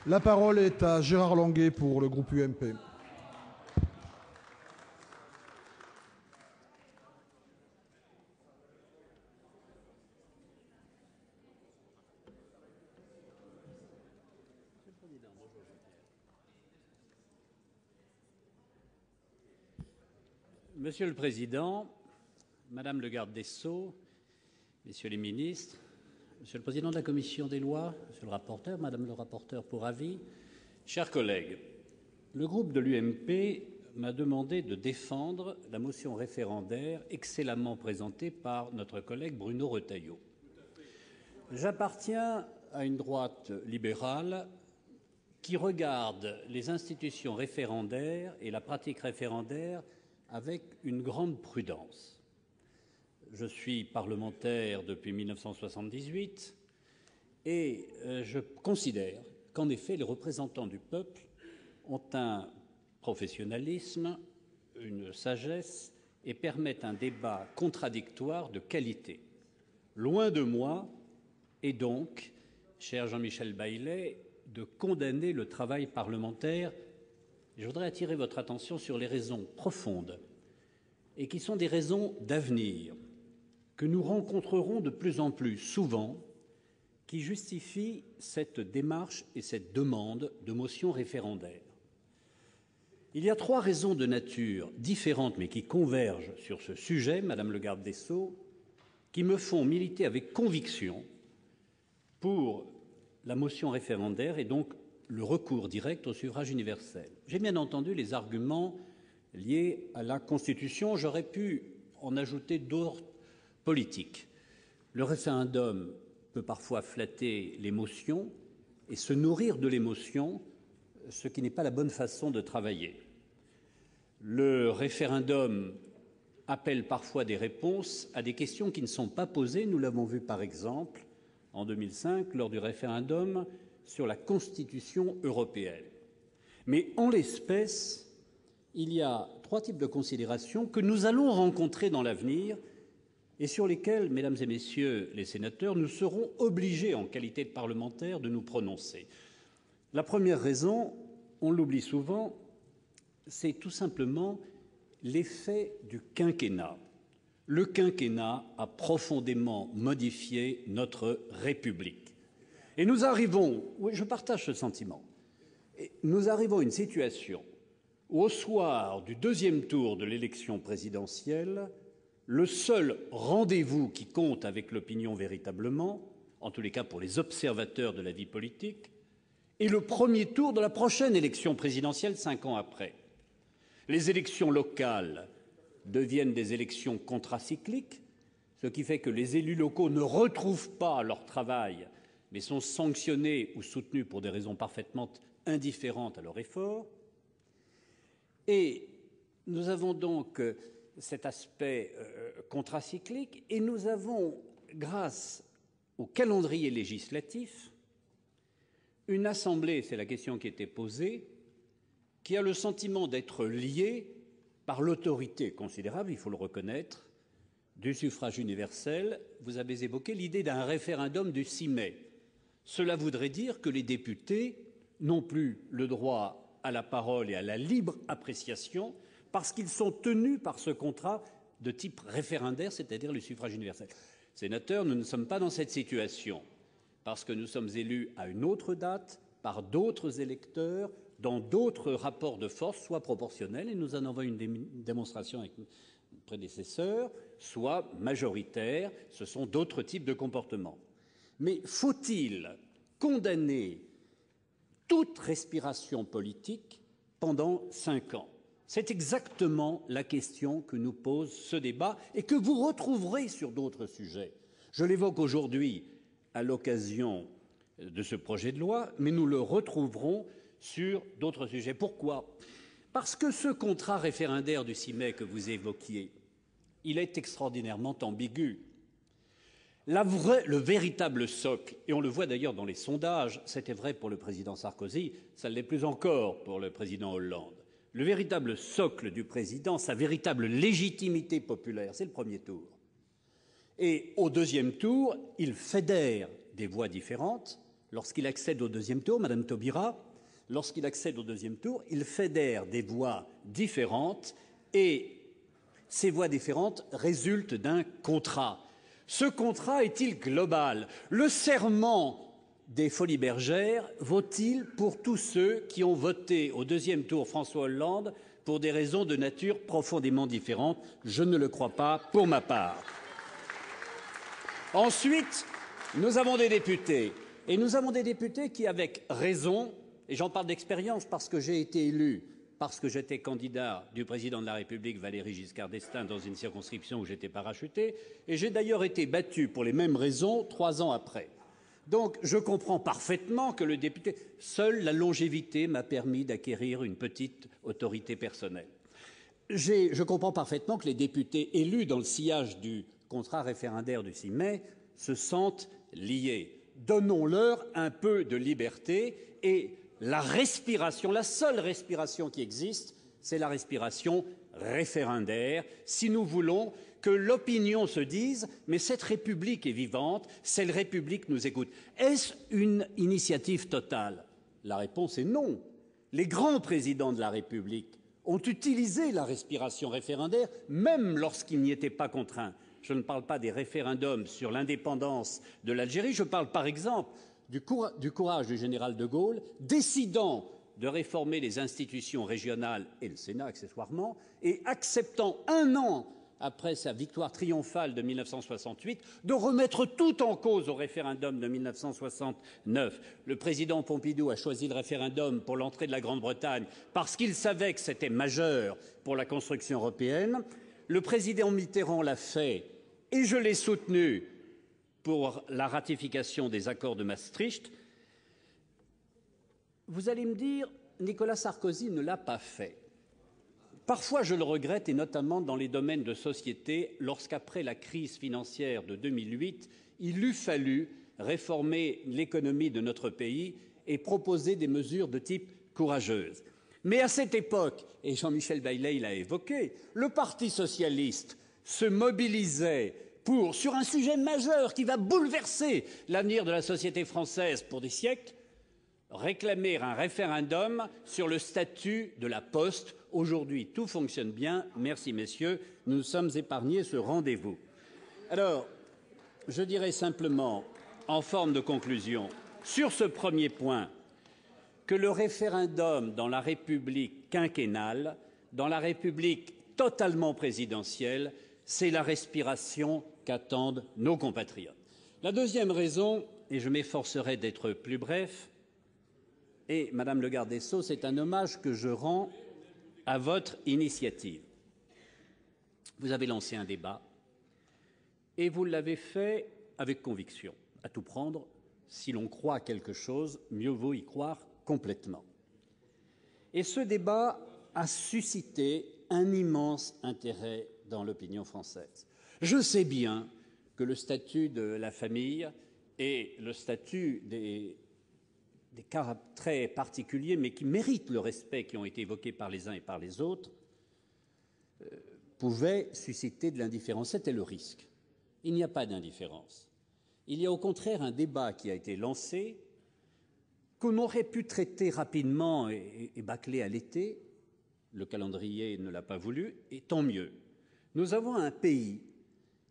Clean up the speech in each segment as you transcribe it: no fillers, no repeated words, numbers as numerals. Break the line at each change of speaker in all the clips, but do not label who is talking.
La parole est à Gérard Longuet pour le groupe UMP.
Monsieur le Président, Madame le garde des Sceaux, Messieurs les ministres, Monsieur le Président de la Commission des lois, Monsieur le rapporteur, Madame le rapporteur pour avis, chers collègues, le groupe de l'UMP m'a demandé de défendre la motion référendaire excellemment présentée par notre collègue Bruno Retailleau. J'appartiens à une droite libérale qui regarde les institutions référendaires et la pratique référendaire avec une grande prudence. Je suis parlementaire depuis 1978 et je considère qu'en effet les représentants du peuple ont un professionnalisme, une sagesse et permettent un débat contradictoire de qualité. Loin de moi, et donc, cher Jean-Michel Baillet, de condamner le travail parlementaire. Je voudrais attirer votre attention sur les raisons profondes et qui sont des raisons d'avenir que nous rencontrerons de plus en plus souvent qui justifient cette démarche et cette demande de motion référendaire. Il y a trois raisons de nature différente mais qui convergent sur ce sujet, Madame le garde des Sceaux, qui me font militer avec conviction pour la motion référendaire et donc le recours direct au suffrage universel. J'ai bien entendu les arguments liés à la Constitution. J'aurais pu en ajouter d'autres politiques. Le référendum peut parfois flatter l'émotion et se nourrir de l'émotion, ce qui n'est pas la bonne façon de travailler. Le référendum appelle parfois des réponses à des questions qui ne sont pas posées. Nous l'avons vu par exemple en 2005 lors du référendum sur la Constitution européenne. Mais en l'espèce, il y a trois types de considérations que nous allons rencontrer dans l'avenir et sur lesquelles, mesdames et messieurs les sénateurs, nous serons obligés, en qualité de parlementaires, de nous prononcer. La première raison, on l'oublie souvent, c'est tout simplement l'effet du quinquennat. Le quinquennat a profondément modifié notre République. Et nous arrivons, oui, je partage ce sentiment, nous arrivons à une situation où, au soir du deuxième tour de l'élection présidentielle, le seul rendez-vous qui compte avec l'opinion véritablement, en tous les cas pour les observateurs de la vie politique, est le premier tour de la prochaine élection présidentielle 5 ans après. Les élections locales deviennent des élections contracycliques, ce qui fait que les élus locaux ne retrouvent pas leur travail, mais sont sanctionnés ou soutenus pour des raisons parfaitement indifférentes à leur effort. Et nous avons donc cet aspect contracyclique, et nous avons, grâce au calendrier législatif, une assemblée, c'est la question qui était posée, qui a le sentiment d'être liée par l'autorité considérable, il faut le reconnaître, du suffrage universel. Vous avez évoqué l'idée d'un référendum du 6 mai. Cela voudrait dire que les députés n'ont plus le droit à la parole et à la libre appréciation parce qu'ils sont tenus par ce contrat de type référendaire, c'est-à-dire le suffrage universel. Sénateurs, nous ne sommes pas dans cette situation parce que nous sommes élus à une autre date, par d'autres électeurs, dans d'autres rapports de force, soit proportionnels, et nous en avons une démonstration avec nos prédécesseurs, soit majoritaires, ce sont d'autres types de comportements. Mais faut-il condamner toute respiration politique pendant 5 ans? C'est exactement la question que nous pose ce débat et que vous retrouverez sur d'autres sujets. Je l'évoque aujourd'hui à l'occasion de ce projet de loi, mais nous le retrouverons sur d'autres sujets. Pourquoi? Parce que ce contrat référendaire du 6 mai que vous évoquiez, il est extraordinairement ambigu. Le véritable socle, et on le voit d'ailleurs dans les sondages, c'était vrai pour le président Sarkozy, ça ne l'est plus encore pour le président Hollande. Le véritable socle du président, sa véritable légitimité populaire, c'est le premier tour. Et au deuxième tour, il fédère des voix différentes lorsqu'il accède au deuxième tour, Madame Taubira, lorsqu'il accède au deuxième tour, il fédère des voix différentes et ces voix différentes résultent d'un contrat. Ce contrat est-il global? Le serment des Folies Bergères vaut-il pour tous ceux qui ont voté au deuxième tour François Hollande pour des raisons de nature profondément différentes? Je ne le crois pas pour ma part. Ensuite, nous avons des députés. Et nous avons des députés qui, avec raison, et j'en parle d'expérience parce que j'ai été élu, parce que j'étais candidat du président de la République, Valéry Giscard d'Estaing, dans une circonscription où j'étais parachuté, et j'ai d'ailleurs été battu pour les mêmes raisons 3 ans après. Donc, je comprends parfaitement que le député... Seule la longévité m'a permis d'acquérir une petite autorité personnelle. Je comprends parfaitement que les députés élus dans le sillage du contrat référendaire du 6 mai se sentent liés. Donnons-leur un peu de liberté et la respiration, la seule respiration qui existe, c'est la respiration référendaire, si nous voulons que l'opinion se dise « mais cette République est vivante, cette République nous écoute ». Est-ce une initiative totale? La réponse est non. Les grands présidents de la République ont utilisé la respiration référendaire, même lorsqu'ils n'y étaient pas contraints. Je ne parle pas des référendums sur l'indépendance de l'Algérie, je parle par exemple du courage du général de Gaulle, décidant de réformer les institutions régionales et le Sénat accessoirement, et acceptant 1 an après sa victoire triomphale de 1968, de remettre tout en cause au référendum de 1969. Le président Pompidou a choisi le référendum pour l'entrée de la Grande-Bretagne parce qu'il savait que c'était majeur pour la construction européenne. Le président Mitterrand l'a fait, et je l'ai soutenu pour la ratification des accords de Maastricht. Vous allez me dire, Nicolas Sarkozy ne l'a pas fait. Parfois, je le regrette, et notamment dans les domaines de société, lorsqu'après la crise financière de 2008, il eût fallu réformer l'économie de notre pays et proposer des mesures de type courageuse. Mais à cette époque, et Jean-Michel Bailey l'a évoqué, le Parti socialiste se mobilisait sur un sujet majeur qui va bouleverser l'avenir de la société française pour des siècles, réclamer un référendum sur le statut de la Poste. Aujourd'hui, tout fonctionne bien. Merci, messieurs. Nous nous sommes épargnés ce rendez-vous. Alors, je dirais simplement, en forme de conclusion, sur ce premier point, que le référendum dans la République quinquennale, dans la République totalement présidentielle, c'est la respiration qu'attendent nos compatriotes. La deuxième raison, et je m'efforcerai d'être plus bref, et Madame le garde des Sceaux, c'est un hommage que je rends à votre initiative. Vous avez lancé un débat et vous l'avez fait avec conviction. À tout prendre, si l'on croit à quelque chose, mieux vaut y croire complètement. Et ce débat a suscité un immense intérêt dans l'opinion française. Je sais bien que le statut de la famille et le statut des cas très particuliers, mais qui méritent le respect, qui ont été évoqués par les uns et par les autres, pouvaient susciter de l'indifférence. C'était le risque. Il n'y a pas d'indifférence. Il y a au contraire un débat qui a été lancé, qu'on aurait pu traiter rapidement et bâcler à l'été. Le calendrier ne l'a pas voulu, et tant mieux. Nous avons un pays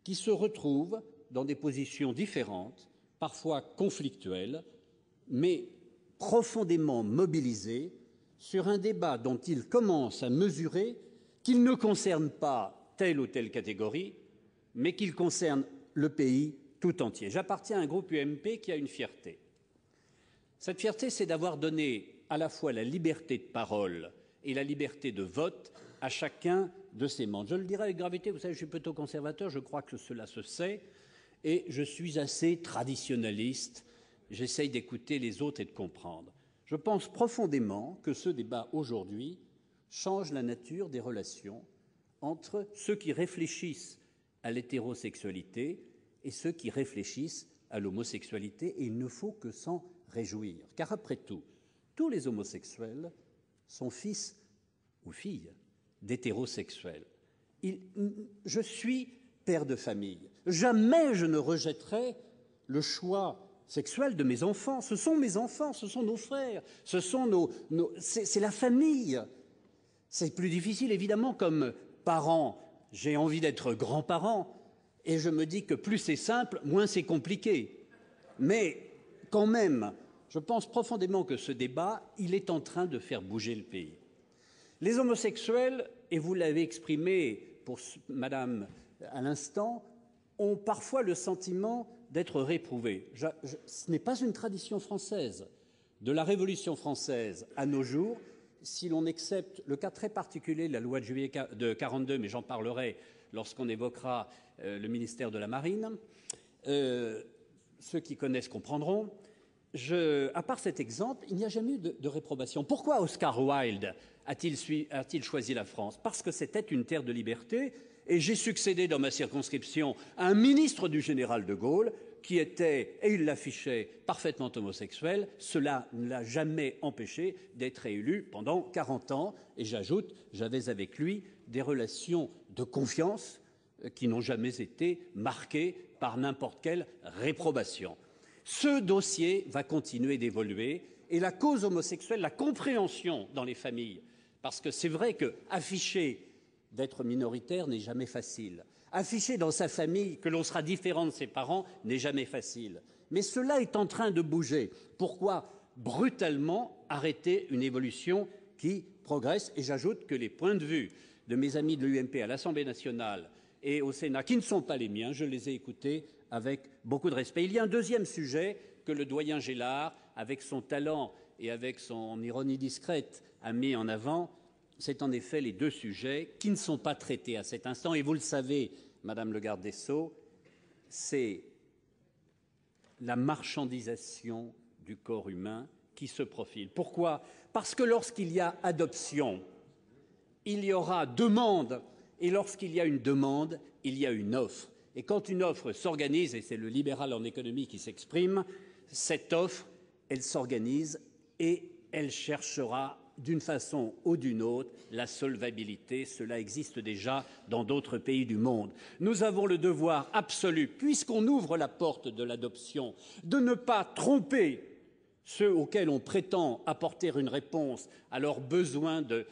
qui se retrouve dans des positions différentes, parfois conflictuelles, mais profondément mobilisé sur un débat dont il commence à mesurer qu'il ne concerne pas telle ou telle catégorie, mais qu'il concerne le pays tout entier. J'appartiens à un groupe UMP qui a une fierté. Cette fierté, c'est d'avoir donné à la fois la liberté de parole et la liberté de vote à chacun de ses membres. Je le dirai avec gravité, vous savez, je suis plutôt conservateur, je crois que cela se sait, et je suis assez traditionnaliste. J'essaye d'écouter les autres et de comprendre. Je pense profondément que ce débat aujourd'hui change la nature des relations entre ceux qui réfléchissent à l'hétérosexualité et ceux qui réfléchissent à l'homosexualité, et il ne faut que s'en réjouir. Car après tout, tous les homosexuels sont fils ou filles d'hétérosexuels. Je suis père de famille. Jamais je ne rejetterai le choix sexuelle de mes enfants. Ce sont mes enfants, ce sont nos frères, ce sont c'est la famille. C'est plus difficile, évidemment, comme parent. J'ai envie d'être grand-parent, et je me dis que plus c'est simple, moins c'est compliqué. Mais quand même, je pense profondément que ce débat, il est en train de faire bouger le pays. Les homosexuels, et vous l'avez exprimé pour madame à l'instant, ont parfois le sentiment d'être réprouvés. Ce n'est pas une tradition française. De la Révolution française à nos jours, si l'on accepte le cas très particulier de la loi de juillet de 42, mais j'en parlerai lorsqu'on évoquera le ministère de la Marine, ceux qui connaissent comprendront. À part cet exemple, il n'y a jamais eu de réprobation. Pourquoi Oscar Wilde a-t-il choisi la France? Parce que c'était une terre de liberté, et j'ai succédé dans ma circonscription à un ministre du général de Gaulle qui était, et il l'affichait, parfaitement homosexuel. Cela ne l'a jamais empêché d'être élu pendant 40 ans. Et j'ajoute, j'avais avec lui des relations de confiance qui n'ont jamais été marquées par n'importe quelle réprobation. Ce dossier va continuer d'évoluer, et la cause homosexuelle, la compréhension dans les familles, parce que c'est vrai qu'afficher d'être minoritaire n'est jamais facile. Afficher dans sa famille que l'on sera différent de ses parents n'est jamais facile. Mais cela est en train de bouger. Pourquoi brutalement arrêter une évolution qui progresse? Et j'ajoute que les points de vue de mes amis de l'UMP à l'Assemblée nationale et au Sénat, qui ne sont pas les miens, je les ai écoutés avec beaucoup de respect. Il y a un deuxième sujet que le doyen Gélard, avec son talent et avec son ironie discrète, a mis en avant. C'est en effet les deux sujets qui ne sont pas traités à cet instant. Et vous le savez, Madame le garde des Sceaux, c'est la marchandisation du corps humain qui se profile. Pourquoi? Parce que lorsqu'il y a adoption, il y aura demande. Et lorsqu'il y a une demande, il y a une offre. Et quand une offre s'organise, et c'est le libéral en économie qui s'exprime, cette offre, elle s'organise et elle cherchera d'une façon ou d'une autre la solvabilité. Cela existe déjà dans d'autres pays du monde. Nous avons le devoir absolu, puisqu'on ouvre la porte de l'adoption, de ne pas tromper ceux auxquels on prétend apporter une réponse à leurs besoins de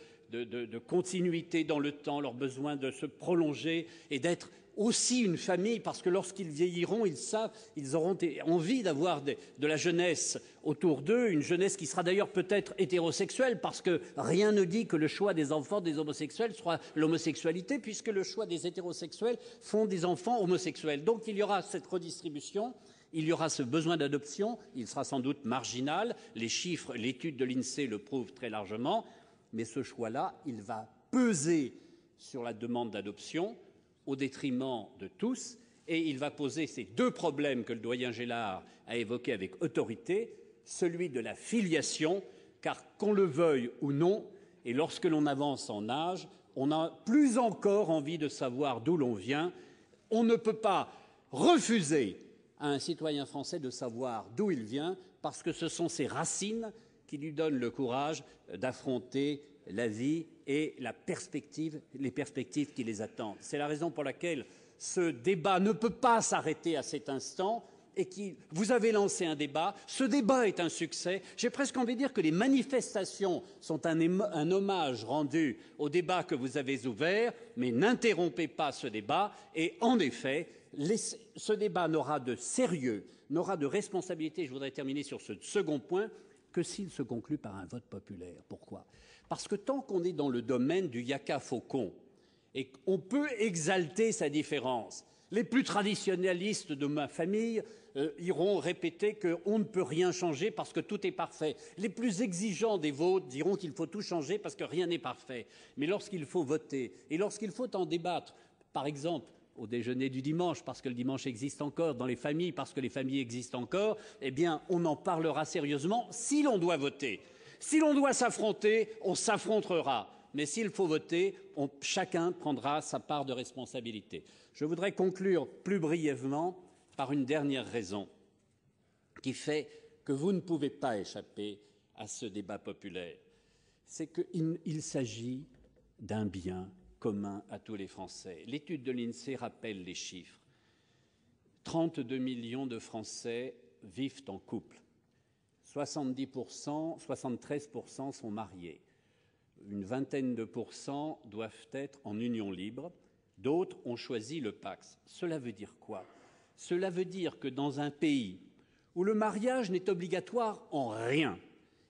continuité dans le temps, leurs besoins de se prolonger et d'être aussi une famille, parce que lorsqu'ils vieilliront, ils auront envie d'avoir de la jeunesse autour d'eux, une jeunesse qui sera d'ailleurs peut-être hétérosexuelle, parce que rien ne dit que le choix des enfants des homosexuels soit l'homosexualité, puisque le choix des hétérosexuels font des enfants homosexuels. Donc il y aura cette redistribution, il y aura ce besoin d'adoption, il sera sans doute marginal, les chiffres, l'étude de l'INSEE le prouvent très largement, mais ce choix-là, il va peser sur la demande d'adoption, au détriment de tous, et il va poser ces deux problèmes que le doyen Gélard a évoqués avec autorité, celui de la filiation, car qu'on le veuille ou non, et lorsque l'on avance en âge, on a plus encore envie de savoir d'où l'on vient. On ne peut pas refuser à un citoyen français de savoir d'où il vient, parce que ce sont ses racines qui lui donnent le courage d'affronter la vie et les perspectives qui les attendent. C'est la raison pour laquelle ce débat ne peut pas s'arrêter à cet instant et vous avez lancé un débat. Ce débat est un succès. J'ai presque envie de dire que les manifestations sont un hommage rendu au débat que vous avez ouvert, mais n'interrompez pas ce débat. Et en effet, ce débat n'aura de sérieux, n'aura de responsabilité, je voudrais terminer sur ce second point, que s'il se conclut par un vote populaire. Pourquoi? Parce que tant qu'on est dans le domaine du yaka-faucon, et qu'on peut exalter sa différence, les plus traditionnalistes de ma famille iront répéter qu'on ne peut rien changer parce que tout est parfait. Les plus exigeants des vôtres diront qu'il faut tout changer parce que rien n'est parfait. Mais lorsqu'il faut voter, et lorsqu'il faut en débattre, par exemple, au déjeuner du dimanche, parce que le dimanche existe encore, dans les familles, parce que les familles existent encore, eh bien, on en parlera sérieusement si l'on doit voter. Si l'on doit s'affronter, on s'affrontera. Mais s'il faut voter, chacun prendra sa part de responsabilité. Je voudrais conclure plus brièvement par une dernière raison qui fait que vous ne pouvez pas échapper à ce débat populaire. C'est qu'il s'agit d'un bien commun à tous les Français. L'étude de l'INSEE rappelle les chiffres. 32 millions de Français vivent en couple. 70%, 73% sont mariés. Une vingtaine de pourcents doivent être en union libre. D'autres ont choisi le Pacs. Cela veut dire quoi? Cela veut dire que dans un pays où le mariage n'est obligatoire en rien,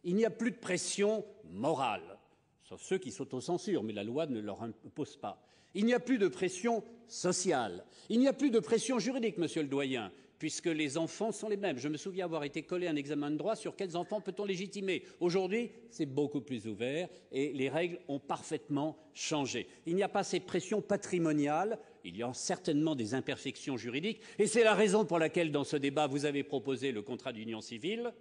il n'y a plus de pression morale, sauf ceux qui s'autocensurent, mais la loi ne leur impose pas. Il n'y a plus de pression sociale, il n'y a plus de pression juridique, monsieur le doyen, puisque les enfants sont les mêmes. Je me souviens avoir été collé à un examen de droit sur quels enfants peut-on légitimer. Aujourd'hui, c'est beaucoup plus ouvert et les règles ont parfaitement changé. Il n'y a pas ces pressions patrimoniales, il y a certainement des imperfections juridiques, et c'est la raison pour laquelle, dans ce débat, vous avez proposé le contrat d'union civile.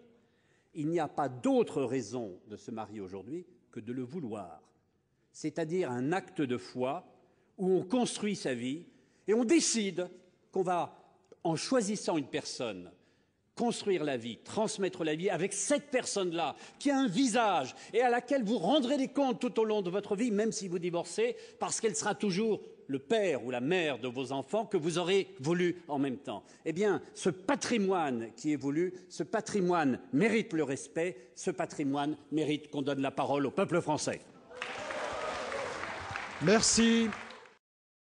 Il n'y a pas d'autre raison de se marier aujourd'hui que de le vouloir, c'est-à-dire un acte de foi où on construit sa vie et on décide qu'on va, en choisissant une personne, construire la vie, transmettre la vie avec cette personne-là qui a un visage et à laquelle vous rendrez des comptes tout au long de votre vie, même si vous divorcez, parce qu'elle sera toujours le père ou la mère de vos enfants que vous aurez voulu en même temps. Eh bien, ce patrimoine qui est voulu, ce patrimoine mérite le respect, ce patrimoine mérite qu'on donne la parole au peuple français.
Merci.